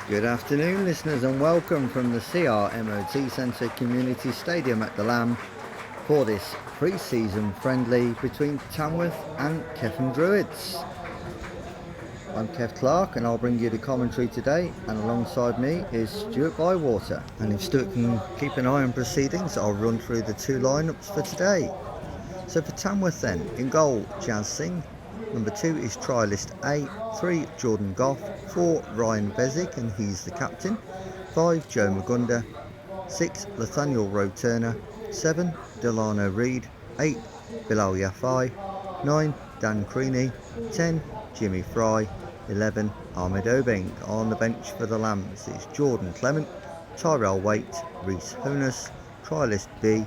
Good afternoon, listeners, and welcome from the CRMOT Centre Community Stadium at the Lamb for this pre-season friendly between Tamworth and Cefn Druids. I'm Kev Clark and I'll bring you the commentary today, and alongside me is Stuart Bywater. And if Stuart can keep an eye on proceedings, I'll run through the two lineups for today. So for Tamworth then, in goal, Jazz Singh. Number 2 is trialist A, 3 Jordan Goff, 4 Ryan Bezic and he's the captain, 5 Joe Magunda, 6 Nathaniel Rowe Turner, 7 Delano Reid, 8 Bilal Yafai, 9 Dan Creaney, 10 Jimmy Fry, 11 Ahmed Obeng. On the bench for the Lambs is Jordan Clement, Tyrell Waite, Reese Honus, trialist B,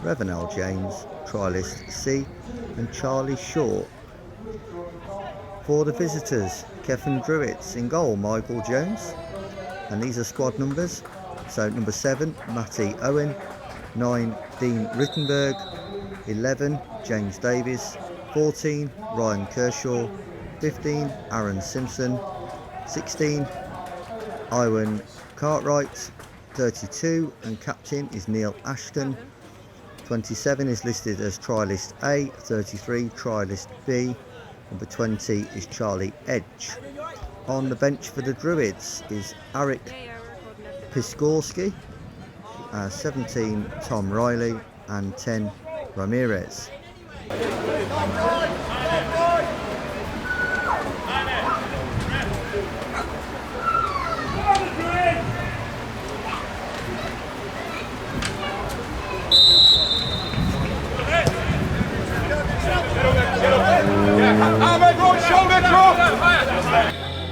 Revenell James, trialist C and Charlie Shaw. For the visitors, Cefn Druids. In goal, Michael Jones, and these are squad numbers. So number 7 Matty Owen, 9 Dean Rittenberg, 11 James Davies, 14 Ryan Kershaw, 15 Aaron Simpson, 16 Iwan Cartwright, 32 and captain is Neil Ashton, 27 is listed as trialist A, 33 trialist B, number 20 is Charlie Edge. On the bench for the Druids is Arik Piskorski, 17 Tom Riley and 10 Ramirez.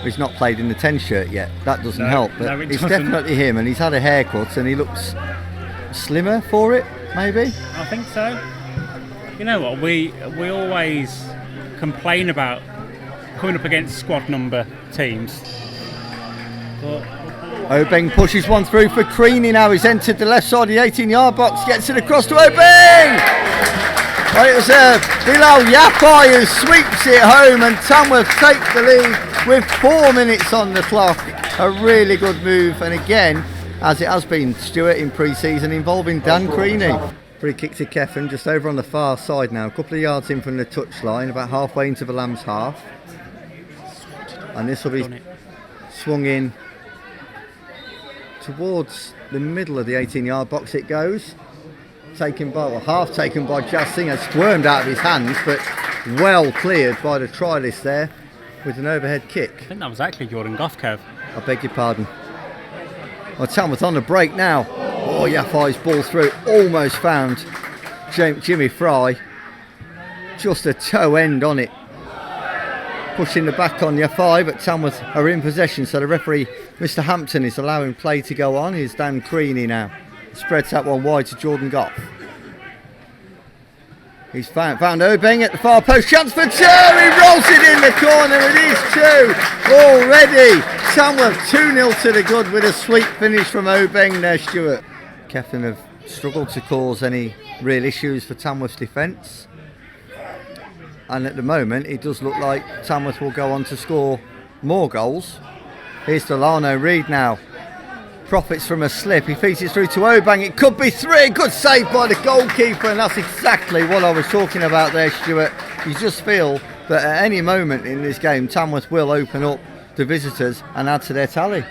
He's not played in the 10 shirt yet, that doesn't help, but it's definitely him, and he's had a haircut and he looks slimmer for it, maybe? I think so. You know what, we always complain about coming up against squad number teams. But Obeng pushes one through for Creaney now, he's entered the left side of the 18-yard box, gets it across to Obeng! Well, it was Bilal Yafai who sweeps it home, and Tamworth take the lead with 4 minutes on the clock. A really good move, and again, as it has been, Stuart, in pre-season, involving Dan Creaney. Free kick to Cefn, just over on the far side now, a couple of yards in from the touchline, about halfway into the Lamb's half. And this will be swung in towards the middle of the 18-yard box it goes. Half taken by Jazz Singh, has squirmed out of his hands, but well cleared by the trialist there with an overhead kick. I think that was actually Jordan Goff, Kev. I beg your pardon. Well, Tamworth on the break now. Oh, Yafai's ball through, almost found Jimmy Fry. Just a toe end on it. Pushing the back on Yafai, but Tamworth are in possession, so the referee, Mr Hampton, is allowing play to go on. Here's Dan Creaney now. Spreads that one wide to Jordan Goff. He's found Obeng at the far post. Chance for 2. He rolls it in the corner. It is 2 already. Tamworth 2-0 to the good with a sweet finish from Obeng there, Stuart. Cefn have struggled to cause any real issues for Tamworth's defence. And at the moment, it does look like Tamworth will go on to score more goals. Here's Delano Reid now. Profits from a slip, he feeds it through to Obeng, it could be 3, good save by the goalkeeper, and that's exactly what I was talking about there, Stuart. You just feel that at any moment in this game Tamworth will open up the visitors and add to their tally.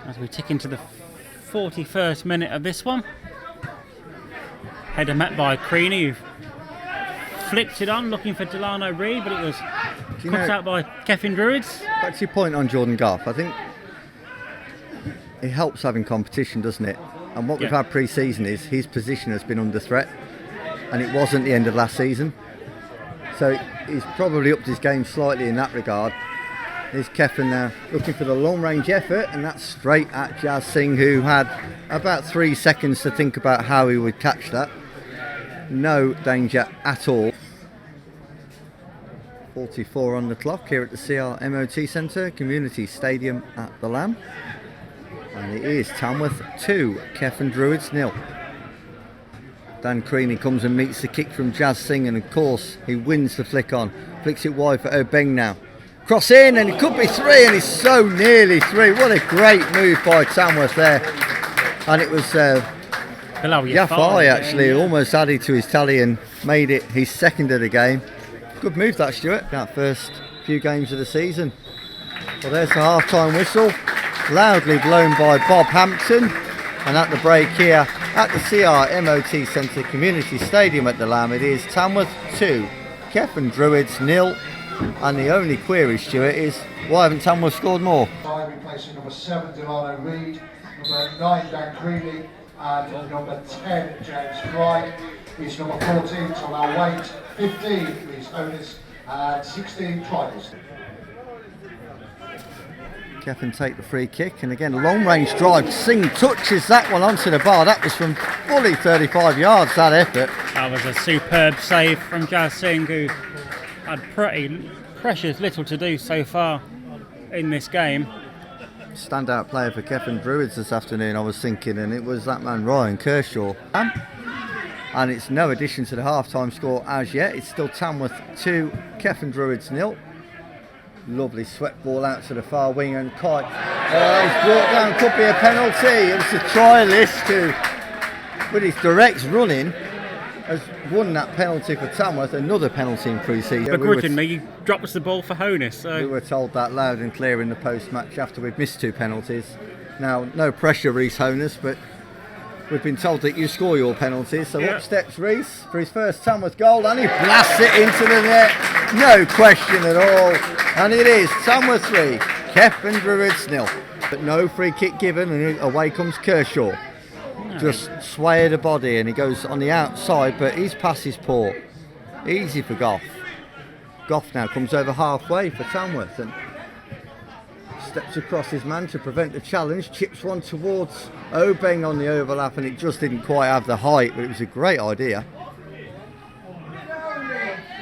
As we tick into the 41st minute of this one, header met by Creaney, who flipped it on looking for Delano Reid, but it was cut out by Cefn Druids. That's your point on Jordan Goff. I think it helps having competition, doesn't it? And what we've had pre-season is his position has been under threat, and it wasn't the end of last season. So he's probably upped his game slightly in that regard. Here's Cefn now looking for the long-range effort, and that's straight at Jazz Singh, who had about 3 seconds to think about how he would catch that. No danger at all. 44 on the clock here at the CRMOT Centre Community Stadium at the Lamb. And it is Tamworth 2, Cefn Druids 0. Dan Creaney comes and meets the kick from Jazz Singh, and of course he wins the flick on. Flicks it wide for Obeng now. Cross in, and it could be 3, and it's so nearly 3. What a great move by Tamworth there. And it was Yafai actually almost added to his tally and made it his second of the game. Good move that, Stuart, that first few games of the season. Well, there's the half-time whistle, loudly blown by Bob Hampton. And at the break here at the CR MOT Centre Community Stadium at the Lamb, it is Tamworth 2, Cefn Druids 0. And the only query, Stuart, is why haven't Tamworth scored more? Replacing number 7, Delano Reid, number 9, Dan Creeley, and number 10, James Fry. It's number 14, Talal Waite, 15 is Onus, and 16, Triders. Cefn take the free kick, and again, long range drive. Singh touches that one onto the bar. That was from fully 35 yards, that effort. That was a superb save from Jazz Singh, who had pretty precious little to do so far in this game. Standout player for Cefn Druids this afternoon, I was thinking, and it was that man Ryan Kershaw. And it's no addition to the half-time score as yet. It's still Tamworth 2, Cefn Druids 0. Lovely swept ball out to the far wing, and Kite he's brought down, could be a penalty. It was the trialist who, with his direct running, has won that penalty for Tamworth, another penalty in pre-season. Begrudgingly, he drops the ball for Honus. So. We were told that loud and clear in the post-match after we'd missed 2 penalties. Now, no pressure, Rhys Honus, but we've been told that you score your penalties. So up steps Rhys for his first Tamworth goal, and he blasts it into the net. No question at all. And it is Tamworth 3, Cefn Druids 0. But no free kick given, and away comes Kershaw. Just sway the body, and he goes on the outside, but his pass is poor. Easy for Goff. Goff now comes over halfway for Tamworth and steps across his man to prevent the challenge, chips one towards Obeng on the overlap, and it just didn't quite have the height, but it was a great idea.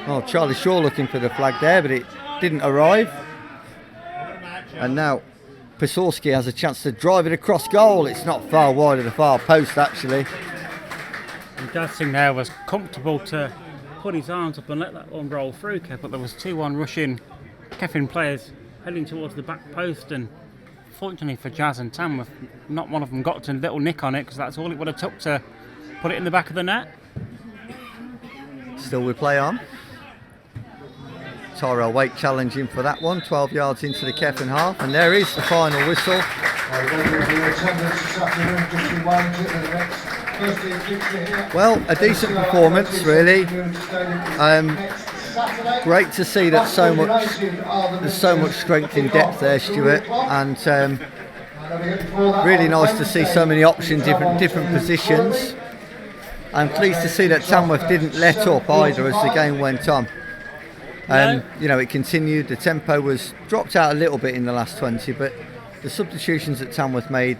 Oh, Charlie Shaw looking for the flag there, but it didn't arrive. And now Pisarski has a chance to drive it across goal. It's not far wide of the far post, actually. And Dancing there was comfortable to put his arms up and let that one roll through, Kev, but there was 2-1 rushing Cefn players heading towards the back post, and fortunately for Jazz and Tamworth, not one of them got a little nick on it, because that's all it would have took to put it in the back of the net. Still we play on. Tyrell Waite challenging for that one, 12 yards into the Cefn half, and there is the final whistle. Well, a decent performance, really. Great to see that there's so much strength in depth there, Stuart, and really nice to see so many options, different positions. I'm pleased to see that Tamworth didn't let up either as the game went on. You know, it continued. The tempo was dropped out a little bit in the last 20, but the substitutions that Tamworth made,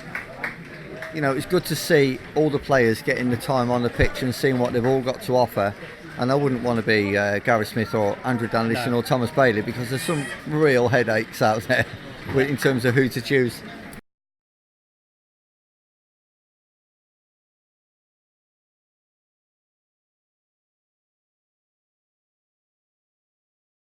you know, it's good to see all the players getting the time on the pitch and seeing what they've all got to offer. And I wouldn't want to be Gareth Smith or Andrew Danliston or Thomas Bailey, because there's some real headaches out there in terms of who to choose.